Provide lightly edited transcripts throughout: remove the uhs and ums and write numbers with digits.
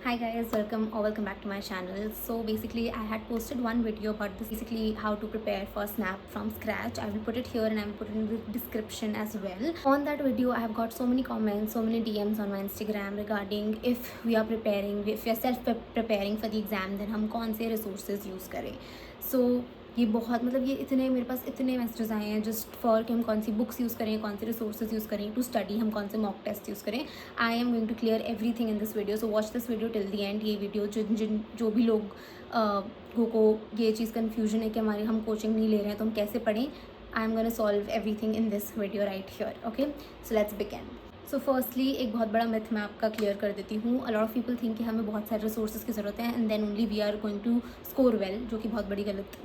Hi guys, welcome back to my channel. So basically I had posted one video about this, basically how to prepare for Snap from scratch. I will put it here and I will put it in the description as well. On that video I have got so many comments, so many DMs on my Instagram regarding if we are self preparing for the exam, then हम कौन से resources use करें. So ये बहुत मतलब ये इतने मेरे पास इतने मैसेजेस आए हैं जस्ट फॉर कि हम कौन सी बुक्स यूज़ करें, कौन से रिसोर्सेज यूज़ करें टू स्टडी, हम कौन से मॉक टेस्ट यूज़ करें. I am going to clear everything in this video, so watch this video till the end. ये वीडियो जो भी लोग को ये चीज़ कन्फ्यूजन है कि हम कोचिंग नहीं ले रहे हैं तो हम कैसे पढ़ें, I am gonna solve everything in this video right here. Okay, so let's begin. So firstly एक बहुत बड़ा मिथ मैं आपका क्लियर कर देती हूँ. A lot of people think कि हमें बहुत सारे रिसोर्सेज की ज़रूरत है and then only we are going to score well, जो कि बहुत बड़ी गलत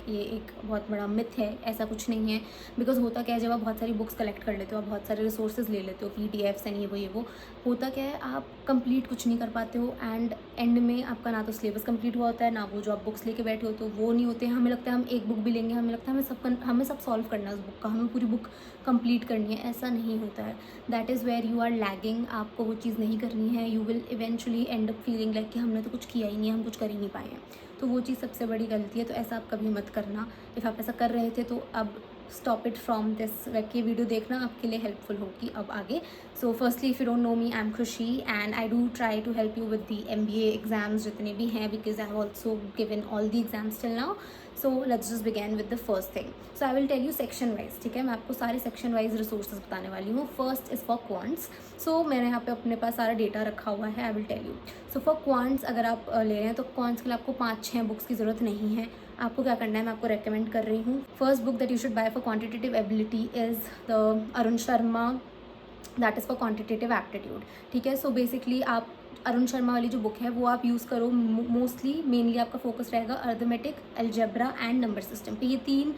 ये एक बहुत बड़ा मिथ है. ऐसा कुछ नहीं है. बिकॉज होता क्या है, जब आप बहुत सारी बुक्स कलेक्ट कर लेते हो, आप बहुत सारे रिसोर्सेज ले लेते हो, PDFs एंड ये वो होता क्या है, आप कंप्लीट कुछ नहीं कर पाते हो एंड एंड में आपका ना तो सिलेबस कंप्लीट हुआ होता है, ना वो जो आप बुक्स लेके बैठे हो तो वो नहीं होते हैं. हमें लगता है हम एक बुक भी लेंगे, हमें लगता है हमें सब सॉल्व करना है उस बुक का, हमें पूरी बुक कंप्लीट करनी है. ऐसा नहीं होता है. That is where you are lagging. आपको वो चीज़ नहीं करनी है. You will eventually end up feeling like कि हमने तो कुछ किया ही नहीं है, हम कुछ कर ही नहीं पाए हैं. तो वो चीज़ सबसे बड़ी गलती है. तो ऐसा आप कभी मत करना. इफ़ आप ऐसा कर रहे थे तो अब stop it from this. Like ये वीडियो देखना आपके लिए हेल्पफुल होगी अब आगे. So firstly if you don't know me, I am Khushi and I do try to help you with the MBA exams जितने भी हैं, because I have also given all the exams till now. So let's just begin with the first thing. So I will tell you section wise. ठीक है, मैं आपको सारे section wise resources बताने वाली हूँ. First is for quants. So मैंने यहाँ पे अपने पास सारा डेटा रखा हुआ है. I will tell you. So for quants अगर आप ले रहे हैं तो क्वांट्स के लिए आपको 5-6 बुक्स की ज़रूरत नहीं है. आपको क्या करना है, मैं आपको रेकमेंड कर रही हूँ. First book that you should buy for quantitative ability is the Arun Sharma, that is for quantitative aptitude. ठीक है, सो बेसिकली आप अरुण शर्मा वाली जो बुक है वो आप यूज़ करो. मोस्टली मेनली आपका फोकस रहेगा arithmetic, algebra and number system पे. ये 3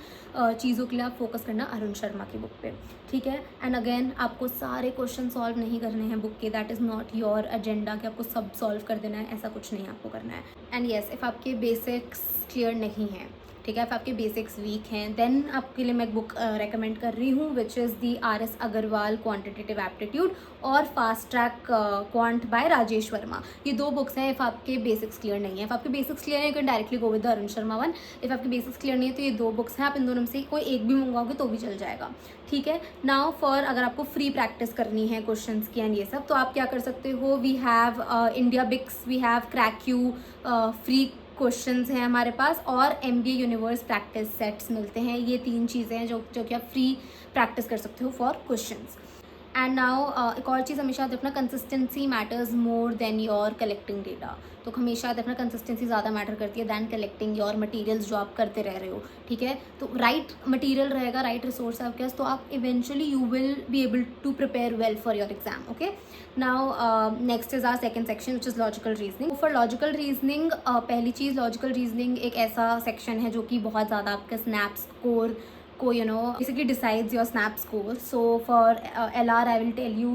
चीज़ों के लिए आप फोकस करना अरुण शर्मा की बुक पे. ठीक है, एंड अगेन आपको सारे क्वेश्चन सॉल्व नहीं करने हैं बुक के. That is not your agenda कि आपको सब सॉल्व कर देना है. ऐसा कुछ नहीं आपको करना है. एंड येस, इफ़ आपके बेसिक्स क्लियर नहीं हैं, ठीक है, if आपके बेसिक्स वीक हैं, देन आपके लिए मैं बुक रेकमेंड कर रही हूँ which is the RS Agarwal quantitative aptitude और fast track quant by Rajesh Verma. ये 2 बुक्स हैं इफ़ आपके बेसिक्स क्लियर नहीं है. इफ़ आपके बेसिक्स क्लियर है you can directly go with the Arun Sharma one. If आपके बेसिक्स क्लियर नहीं है तो ये 2 बुक्स हैं. आप इन दोनों में से कोई एक भी मंगवाओगे तो भी चल जाएगा. ठीक है, नाउ फॉर अगर आपको फ्री प्रैक्टिस करनी है क्वेश्चन की एंड ये सब, तो आप क्या कर सकते हो. We have IndiaBix, we have crack you, free questions हैं हमारे पास, और MBA यूनिवर्स प्रैक्टिस सेट्स मिलते हैं. ये 3 चीज़ें हैं जो कि आप फ्री प्रैक्टिस कर सकते हो फॉर क्वेश्चंस. एंड नाउ एक और चीज़ हमेशा याद रखना, consistency matters more than your collecting data. तो हमेशा याद रखना कंसिस्टेंसी ज़्यादा मैटर करती है दैन कलेक्टिंग योर मटेरियल्स जो आप करते रह रहे हो. ठीक है, तो राइट मटेरियल रहेगा, राइट रिसोर्स आपके पास, तो आप eventually you will be able to prepare well for your exam. Okay, now next is our second section which is logical reasoning. For logical reasoning पहली चीज़, लॉजिकल रीजनिंग एक ऐसा section है जो कि बहुत ज़्यादा आपका स्नैप स्कोर को basically decides your snap score. So for LR I will tell you,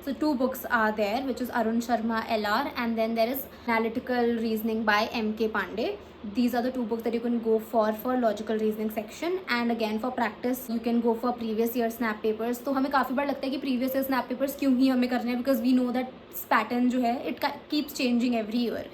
so 2 books are there which is Arun Sharma LR and then there is Analytical Reasoning by MK Pandey. These are the 2 books that you can go for logical reasoning section. And again for practice you can go for previous year snap papers. तो हमें काफ़ी बार लगता है कि previous year snap papers क्यों ही हमें करने हैं, because we know that pattern जो है it keeps changing every year.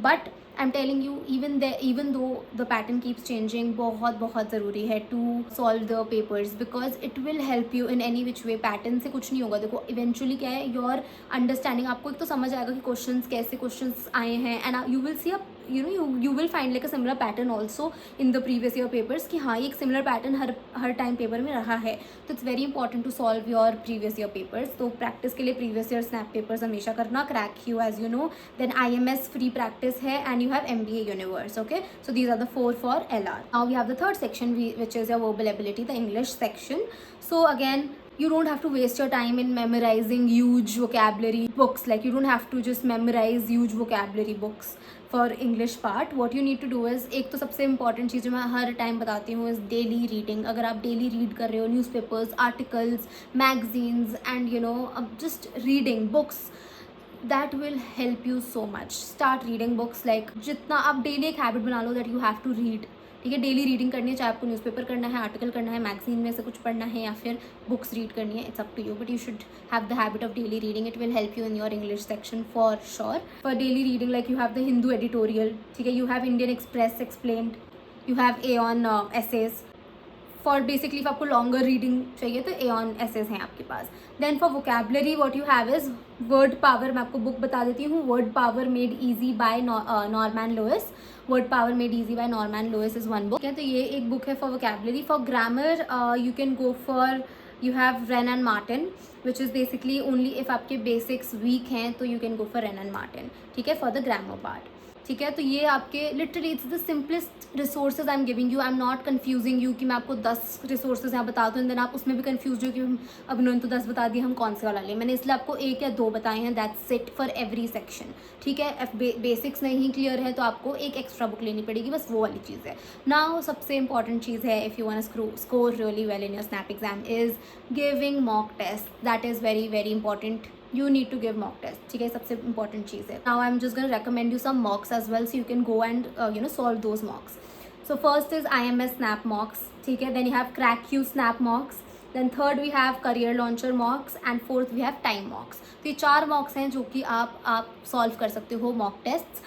But I'm telling you, even though the pattern keeps changing, बहुत ज़रूरी है to solve the papers because it will help you in any which way. pattern से कुछ नहीं होगा. देखो eventually क्या है, your understanding, आपको एक तो समझ आएगा कि questions कैसे questions आए हैं, and you will see you will find like a similar pattern also in the previous year papers कि हाँ ये एक similar pattern हर time paper में रहा है. तो it's very important to solve your previous year papers. तो practice के लिए previous year snap papers हमेशा करना. crack you as you know, then IMS free practice है, and you have MBA universe. Okay, so these are the 4 for LR. Now we have the third section which is your verbal ability, the English section. So again, you don't have to waste your time in memorizing huge vocabulary books. Like you don't have to just memorize huge vocabulary books for English part. What you need to do is, एक तो सबसे important चीज़ जो मैं हर time बताती हूँ is daily reading. अगर आप daily read कर रहे हो newspapers, articles, magazines and just reading books, that will help you so much. Start reading books. Like जितना आप daily एक habit बना लो that you have to read ठीक है, डेली रीडिंग करनी है, चाहे आपको न्यूज़पेपर करना है, आर्टिकल करना है, मैगजीन में से कुछ पढ़ना है या फिर बुक्स रीड करनी है, it's up to you, but you should have the habit of daily reading. It will help you in your English section for sure. For daily reading like you have the Hindu editorial, ठीक है, you have Indian express explained, you have Aeon essays. For basically आपको longer reading चाहिए तो Aeon essays हैं आपके पास. Then for vocabulary what you have is word power. मैं आपको बुक बता देती हूँ, word power made easy by Norman Lewis. Word power made easy by Norman Lewis is one book. तो ये एक बुक है for vocabulary. For grammar you can go for, you have Wren and Martin which is basically only if आपके basics weak हैं तो you can go for Wren and Martin, ठीक है, for the grammar part. ठीक है, तो ये आपके literally it's the simplest resources I am giving you. I am not confusing you कि मैं आपको 10 रिसोर्सेज यहाँ बता दूँ, देन आप उसमें भी कन्फ्यूज हो कि अब उन्होंने तो 10 बता दिए, हम कौन से वाला लें. मैंने इसलिए आपको 1 या 2 बताए हैं, that's it for every section. ठीक है, बेसिक्स नहीं क्लियर है तो आपको एक एक्स्ट्रा बुक लेनी पड़ेगी, बस वो वाली चीज़ है. नाउ सबसे इंपॉर्टेंट चीज़ है, if you want to score really well in your SNAP exam, is giving mock test. That is very very important. You need to give mock test. ठीक है, सबसे important चीज़ है. Now I'm just gonna recommend you some mocks as well, so you can go and solve those mocks. So first is IMS Snap mocks. ठीक है, then you have CrackQ Snap mocks. Then third we have Career Launcher mocks and fourth we have Time mocks. तो ये 4 mocks हैं जो कि आप solve कर सकते हो mock tests.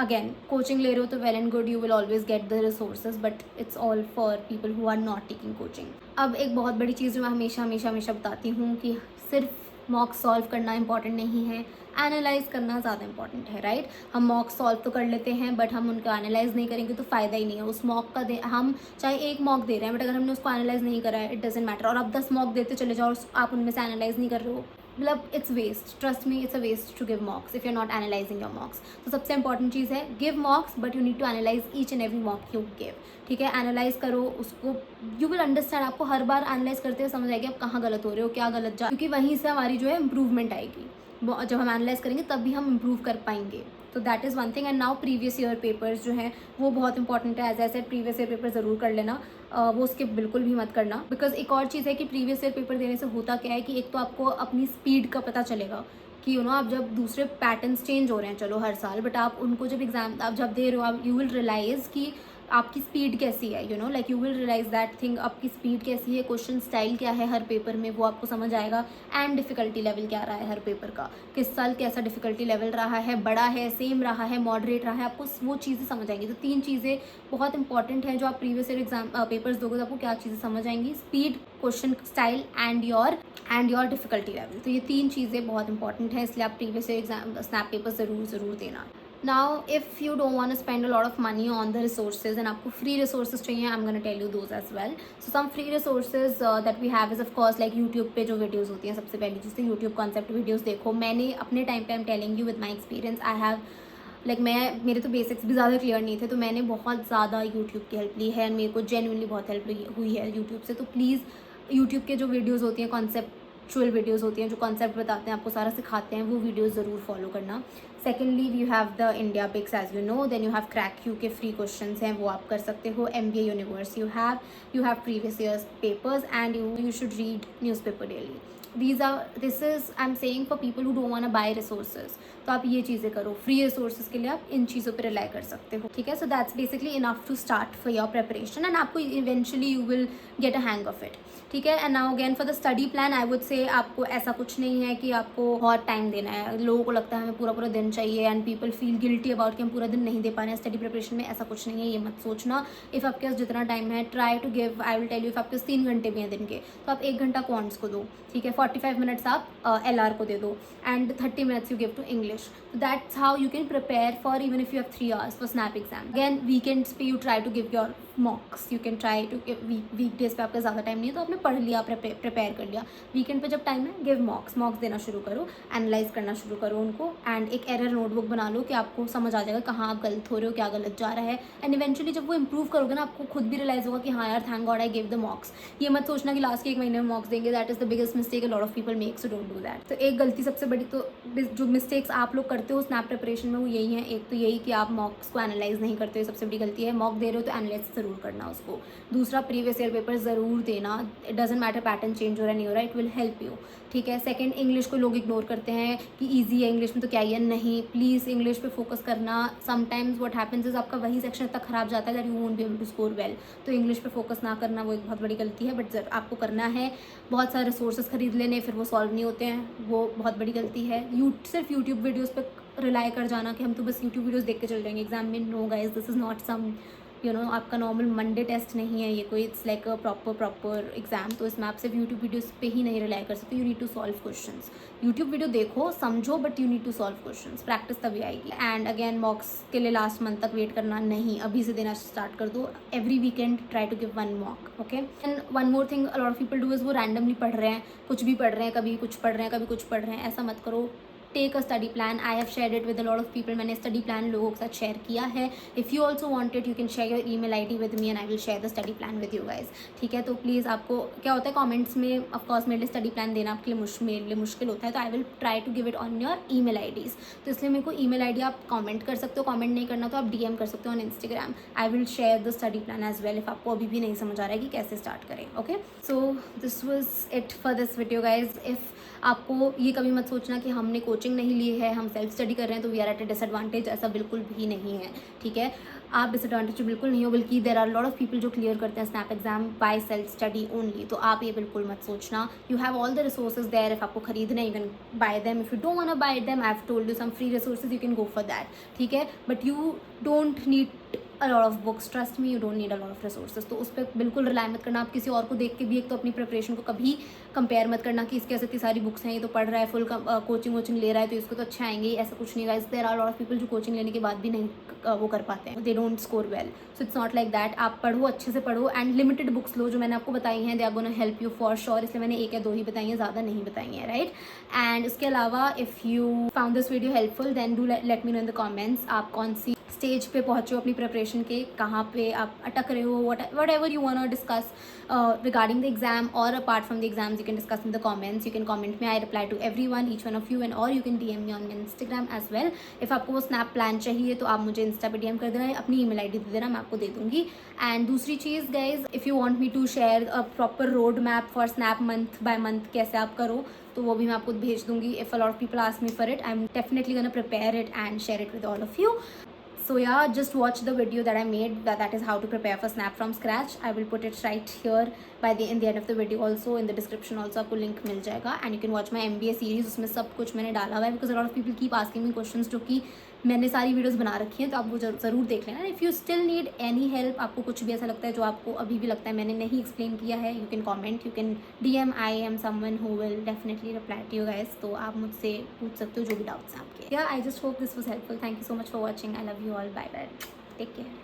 Again, coaching ले रहे हो तो well and good, you will always get the resources, but it's all for people who are not taking coaching. अब एक बहुत बड़ी चीज़ जो मैं हमेशा बताती हूँ कि सिर्फ मॉक सॉल्व करना इंपॉर्टेंट नहीं है, एनालाइज करना ज़्यादा इंपॉर्टेंट है. राइट, हम मॉक सॉल्व तो कर लेते हैं बट हम उनको एनालाइज नहीं करेंगे तो फ़ायदा ही नहीं है उस मॉक का. हम चाहे 1 मॉक दे रहे हैं बट अगर हमने उसको एनालाइज नहीं करा है, इट डजेंट मैटर. और आप 10 मॉक देते चले जाओ और आप उनमें से एनालाइज नहीं कर रहे हो, मतलब it's waste. Trust me, it's a waste to give mocks if you are not analysing your mocks. तो सबसे इंपॉर्टेंट चीज़ है, give mocks but you need to analyse each and every mock you give. ठीक है, analyse करो उसको, you will understand. आपको हर बार analyse करते हुए समझ आएगी आप कहाँ गलत हो रहे हो, क्या गलत जा, क्योंकि वहीं से हमारी जो है इंप्रूवमेंट आएगी. जब हम एनालाइज करेंगे तब भी हम इम्प्रूव कर पाएंगे. तो that is one thing. And now previous year papers जो हैं वो बहुत इंपॉर्टेंट है. As I said, previous year paper ज़रूर कर लेना, वो स्किप बिल्कुल भी मत करना. बिकॉज एक और चीज़ है कि प्रीवियस ईयर पेपर देने से होता क्या है कि एक तो आपको अपनी स्पीड का पता चलेगा कि आप जब दूसरे पैटर्न्स चेंज हो रहे हैं चलो हर साल, बट आप उनको जब एग्जाम आप जब दे रहे हो, आप यू विल रियलाइज़ कि आपकी स्पीड कैसी है. Like you will realise that thing, आपकी स्पीड कैसी है, क्वेश्चन स्टाइल क्या है हर पेपर में, वो आपको समझ आएगा. एंड डिफ़िकल्टी लेवल क्या रहा है हर पेपर का, किस साल कैसा डिफ़िकल्टी लेवल रहा है, बड़ा है, सेम रहा है, मॉडरेट रहा है, आपको वो चीज़ें समझ आएंगी. तो 3 चीज़ें बहुत इंपॉर्टेंट हैं जो आप प्रीवियस ईयर एग्जाम पेपर्स दोगे तो आपको क्या चीज़ें समझ आएंगी, speed, question style and your difficulty level. तो ये 3 चीज़ें बहुत इंपॉर्टेंट हैं, इसलिए आप previous year exam snap paper ज़रूर देना. Now if you don't want to spend a lot of money on the resources and आपको free resources चाहिए, I'm gonna tell you those as well. So some free resources that we have is of course like YouTube पे जो videos होती हैं, सबसे पहली चीज़ तो YouTube concept videos देखो. मैंने अपने टाइम पे I'm telling you with my experience, I have मेरे तो बेसिक्स भी ज़्यादा क्लियर नहीं थे तो मैंने बहुत ज़्यादा यूट्यूब की हेल्प ली है. मेरे को जेन्युइनली बहुत हेल्प हुई है यूट्यूब से. तो प्लीज़ यूट्यूब के जो वीडियोज़ होती हैं, कॉन्सेप्चुअल वीडियोज़ होती हैं, जो कॉन्सेप्ट बताते हैं, आपको सारा सिखाते हैं, वो वीडियोज़ ज़रूर फॉलो करना. Secondly you have the IndiaBix as you know. Then you have crack के फ्री क्वेश्चंस हैं, वो आप कर सकते हो. MBA universe you have previous years papers and you should read newspaper daily. This is I am saying for people who don't want to buy resources. तो आप ये चीज़ें करो, फ्री रिसोर्सेज के लिए आप इन चीज़ों पे रिलाई कर सकते हो. ठीक है, so that's basically enough to start for your preparation and आपको eventually you will get a hang of it. ठीक है, and now again for the study plan I would say आपको ऐसा कुछ नहीं है कि आपको बहुत टाइम देना है. लोगों को लगता है हमें पूरा दिन चाहिए and people feel guilty about कि हम पूरा दिन नहीं दे पा रहे हैं स्टडी प्रिपरेशन में. ऐसा कुछ नहीं है, ये मत सोचना. इफ़ आपके पास जितना टाइम है, try to give, I will tell you, if आपके पास 3 घंटे भी हैं दिन के तो आप 1 घंटा क्वांट्स को दो. ठीक है, 45 मिनट्स आप LR को दे दो and 30 minutes you give to English. That's how you can prepare for even if you have 3 hours for snap exam. Again weekends पे you try to give your mocks. You can try to weekdays पे आपका ज़्यादा time नहीं है तो आपने पढ़ लिया, प्रिपेयर कर लिया. वीकेंड पे जब टाइम है, गिव मॉक्स देना शुरू करो, एनालाइज करना शुरू करो उनको एंड एक एरर नोटबुक बना लो कि आपको समझ आ जाएगा कहाँ आप गलत हो रहे हो, क्या गलत जा रहा है. एंड इवेंचुअली जब वो इंप्रूव करोगे ना, आपको खुद भी रियलाइज होगा कि हाँ यार, thank God I give the मॉक्स. ये मत सोचना कि लास्ट के 1 महीने में मॉक्स देंगे. That is the biggest mistake a lot of people make, so don't do that. तो एक गलती सबसे बड़ी, तो जो मिस्टेक्स आप लोग करते हो स्नैप प्रिपरेशन में, वो यही है. एक तो यही कि आप मॉक्स को एनालाइज नहीं करते हो, सबसे बड़ी गलती है. मॉक दे रहे हो तो एनालाइज ज़रूर करना उसको। दूसरा, प्रीवियस ईयर पेपर ज़रूर देना, it doesn't matter pattern change हो रहा है नहीं हो रहा, इट विल हेल्प यू, ठीक है। सेकंड, इंग्लिश को लोग इग्नोर करते हैं कि ईजी है इंग्लिश में तो क्या ही है, नहीं, प्लीज़ इंग्लिश पे फोकस करना। समटाइम्स व्हाट हैपेंस इज आपका वही सेक्शन इतना खराब जाता है that you won't be able to score well, तो इंग्लिश पे फोकस ना करना वो एक बहुत बड़ी गलती है, बट आपको करना है। बहुत सारे रिसोर्सेज खरीद लेने फिर वो सॉल्व नहीं होते हैं, वो बहुत बड़ी गलती है। सिर्फ यूट्यूब वीडियोज़ पे रिलाई कर जाना कि हम तो बस यूट्यूब वीडियोज़ देख के चल जाएंगे एग्जाम में, no guys, this is not some आपका नॉर्मल मंडे टेस्ट नहीं है ये कोई, it's like a proper exam. तो इसमें आप सिर्फ यूट्यूब वीडियोस पे ही नहीं रिलाई कर सकते, you need to solve questions. YouTube video देखो समझो, but you need to solve questions, practice तभी आएगी। एंड अगेन, मॉक्स के लिए लास्ट मंथ तक वेट करना नहीं, अभी से देना स्टार्ट कर दो। Every weekend try to give 1 mock, okay. And one more thing a lot of people do is वो रैंडमली पढ़ रहे हैं, कुछ भी पढ़ रहे हैं, कभी कुछ पढ़ रहे हैं, कभी कुछ पढ़ रहे हैं, ऐसा मत करो। Take a study plan, I have share it with a lot of people, मैंने स्टडी प्लान लोगों के साथ शेयर किया है। If you also want it, you can share your email ID with me and I will share the study plan with you guys, ठीक है। तो please, आपको क्या होता है कमेंट्स में, ऑफकोर्स मेरे लिए स्टडी प्लान देना आपके लिए मेरे लिए मुश्किल होता है, तो I will try to give it on your email IDs. तो इसलिए मेरे को ईमेल आईडी आप कमेंट कर सकते हो, कमेंट नहीं करना तो आप डीएम कर सकते हो on Instagram. I will share the study plan as well if आपको अभी भी नहीं समझ आ रहा है कि कैसे स्टार्ट करें, okay. So this was it for this video guys. If आपको ये कभी मत सोचना कि हमने कोचिंग नहीं ली है, हम सेल्फ स्टडी कर रहे हैं तो we are at a disadvantage, ऐसा बिल्कुल भी नहीं है, ठीक है। आप डिसएडवांटेज बिल्कुल नहीं हो, बल्कि there are lot of people जो क्लियर करते हैं SNAP exam by self study only, तो आप ये बिल्कुल मत सोचना। You have all the resources there, if आपको खरीदना you can buy them, if you don't want to buy them I have told you some free resources, you can go for that, ठीक है। But you don't need a lot of books, trust me, you don't need a lot of resources। तो उस पर बिल्कुल rely मत करना। आप किसी और को देख के भी एक तो अपनी प्रिपरेशन को कभी कंपेयर मत करना कि इसके ऐसे इतनी सारी बुक्स हैं, ये तो पढ़ रहा है, फुल कोचिंग वोचिंग ले रहा है तो इसको तो अच्छे आएंगे, ऐसा कुछ नहीं guys. There are lot of people जो कोचिंग लेने के बाद भी नहीं वो कर पाते हैं, they don't score well, so it's not like that. आप पढ़ो, अच्छे से पढ़ो एंड लिमिटेड बुक्स लो, जो मैंने आपको बताई हैं, they are gonna help you for sure, इसलिए मैंने 1 या 2 ही बताई हैं, ज़्यादा नहीं बताई हैं, राइट। एंड उसके अलावा if you found this video helpful then do let me know in the comments आप कौन सी स्टेज पे पहुँचे हो अपनी प्रिपरेशन के, कहाँ पे आप अटक रहे हो, whatever you want to discuss regarding the exam or apart from the exams, you can discuss in the comments, you can comment me, I reply to everyone, each one of you, and or you can DM me on Instagram as well। if आपको वो snap plan चाहिए तो आप मुझे Insta पे DM कर देना, अपनी email ID दे देना, मैं आपको दे दूँगी। एंड दूसरी चीज़ guys, if you want me to share a proper road map for snap month by month कैसे आप करो, तो वो भी मैं आपको भेज दूँगी। If a lot of people ask me for it, I am definitely gonna prepare it and share it with all of you. So yeah, just watch the video that I made, that is how to prepare for snap from scratch। I will put it right here in the end of the video, also in the description also आपको link मिल जाएगा। and you can watch my MBA series, उसमें सब कुछ मैंने डाला हुआ है, because a lot of people keep asking me questions जो कि मैंने सारी वीडियोस बना रखी हैं, तो आप वो ज़रूर देख लेना। If you still need any help, आपको कुछ भी ऐसा लगता है जो आपको अभी भी लगता है मैंने नहीं एक्सप्लेन किया है, you can comment, you can DM, I am someone who will definitely reply to you guys. तो आप मुझसे पूछ सकते हो जो भी डाउट्स हैं आपके। या I just hope this was helpful, thank you so much for watching, I love you all, bye bye, take care.